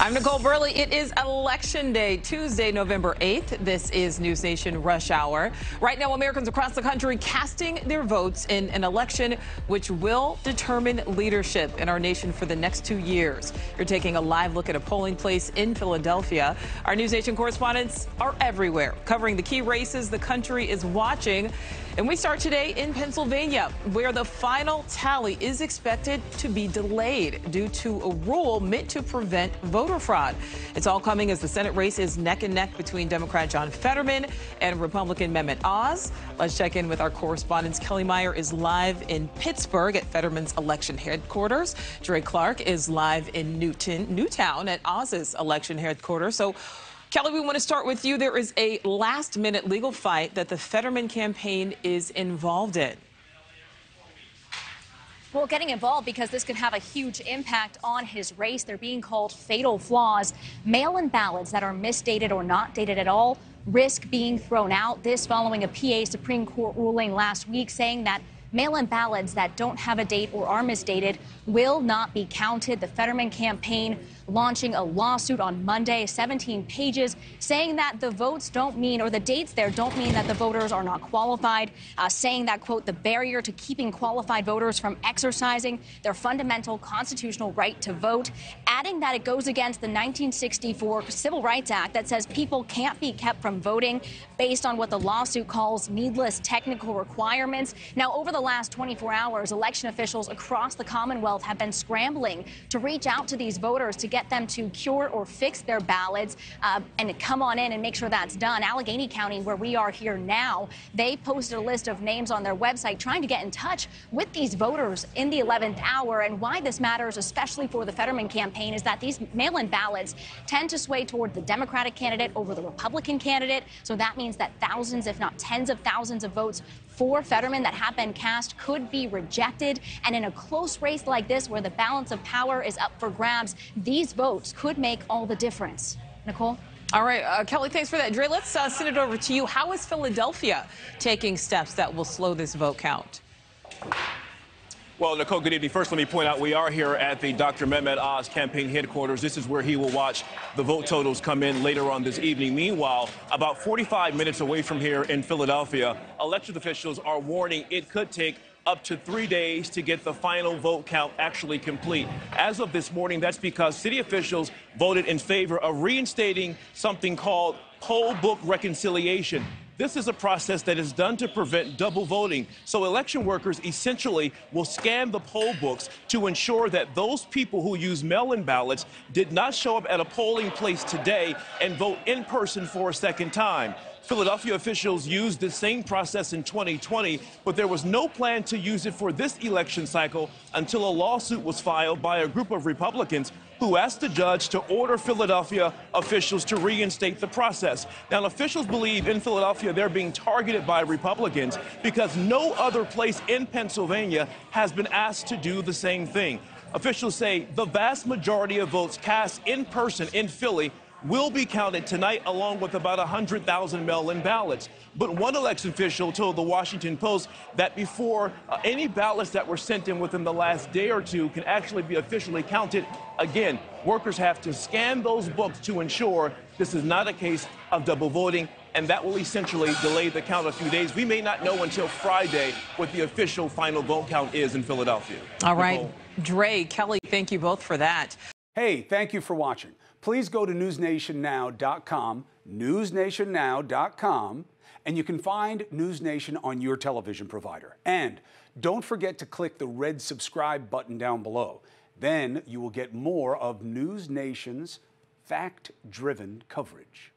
I'm Nicole Burley. It is Election Day, Tuesday, November 8th. This is News Nation Rush Hour. Right now, Americans across the country casting their votes in an election which will determine leadership in our nation for the next 2 years. You're taking a live look at a polling place in Philadelphia. Our News Nation correspondents are everywhere, covering the key races the country is watching. And we start today in Pennsylvania, where the final tally is expected to be delayed due to a rule meant to prevent voter fraud. It's all coming as the Senate race is neck and neck between Democrat John Fetterman and Republican Mehmet Oz. Let's check in with our correspondents. Kelly Meyer is live in Pittsburgh at Fetterman's election headquarters. Dre Clark is live in Newtown at Oz's election headquarters. So, Kelly, we want to start with you. There is a last-minute legal fight that the Fetterman campaign is involved in. Well, getting involved because this could have a huge impact on his race. They're being called fatal flaws. Mail-in ballots that are misdated or not dated at all risk being thrown out. This following a PA Supreme Court ruling last week saying that mail-in ballots that don't have a date or are misdated will not be counted. The Fetterman campaign launching a lawsuit on Monday, 17 pages, saying that the votes don't mean, or the dates there don't mean that the voters are not qualified, saying that, quote, the barrier to keeping qualified voters from exercising their fundamental constitutional right to vote, adding that it goes against the 1964 Civil Rights Act that says people can't be kept from voting based on what the lawsuit calls needless technical requirements. Now, over the last 24 hours, election officials across the Commonwealth have been scrambling to reach out to these voters to get them to cure or fix their ballots and to come on in and make sure that's done. Allegheny County, where we are here now, they posted a list of names on their website trying to get in touch with these voters in the 11th hour. And why this matters, especially for the Fetterman campaign, is that these mail-in ballots tend to sway toward the Democratic candidate over the Republican candidate. So that means that thousands, if not tens of thousands of votes for Fetterman that have been cast could be rejected. And in a close race like this, where the balance of power is up for grabs, these votes could make all the difference. Nicole? All right, Kelly, thanks for that. Dre, let's send it over to you. How is Philadelphia taking steps that will slow this vote count? Well, Nicole, good evening. First, let me point out we are here at the Dr. Mehmet Oz campaign headquarters. This is where he will watch the vote totals come in later on this evening. Meanwhile, about 45 minutes away from here in Philadelphia, election officials are warning it could take up to 3 days to get the final vote count actually complete. As of this morning, that's because city officials voted in favor of reinstating something called poll book reconciliation. This is a process that is done to prevent double voting. So election workers essentially will scan the poll books to ensure that those people who use mail-in ballots did not show up at a polling place today and vote in person for a second time. Philadelphia officials used the same process in 2020, but there was no plan to use it for this election cycle until a lawsuit was filed by a group of Republicans who asked the judge to order Philadelphia officials to reinstate the process. Now, officials believe in Philadelphia they're being targeted by Republicans because no other place in Pennsylvania has been asked to do the same thing. Officials say the vast majority of votes cast in person in Philly will be counted tonight, along with about 100,000 mail-in ballots. But one election official told the Washington Post that before any ballots that were sent in within the last day or two can actually be officially counted, again, workers have to scan those books to ensure this is not a case of double voting, and that will essentially delay the count a few days. We may not know until Friday what the official final vote count is in Philadelphia. All right, Dre, Kelly, thank you both for that. Hey, thank you for watching. Please go to newsnationnow.com, newsnationnow.com, and you can find News Nation on your television provider. And don't forget to click the red subscribe button down below. Then you will get more of News Nation's fact-driven coverage.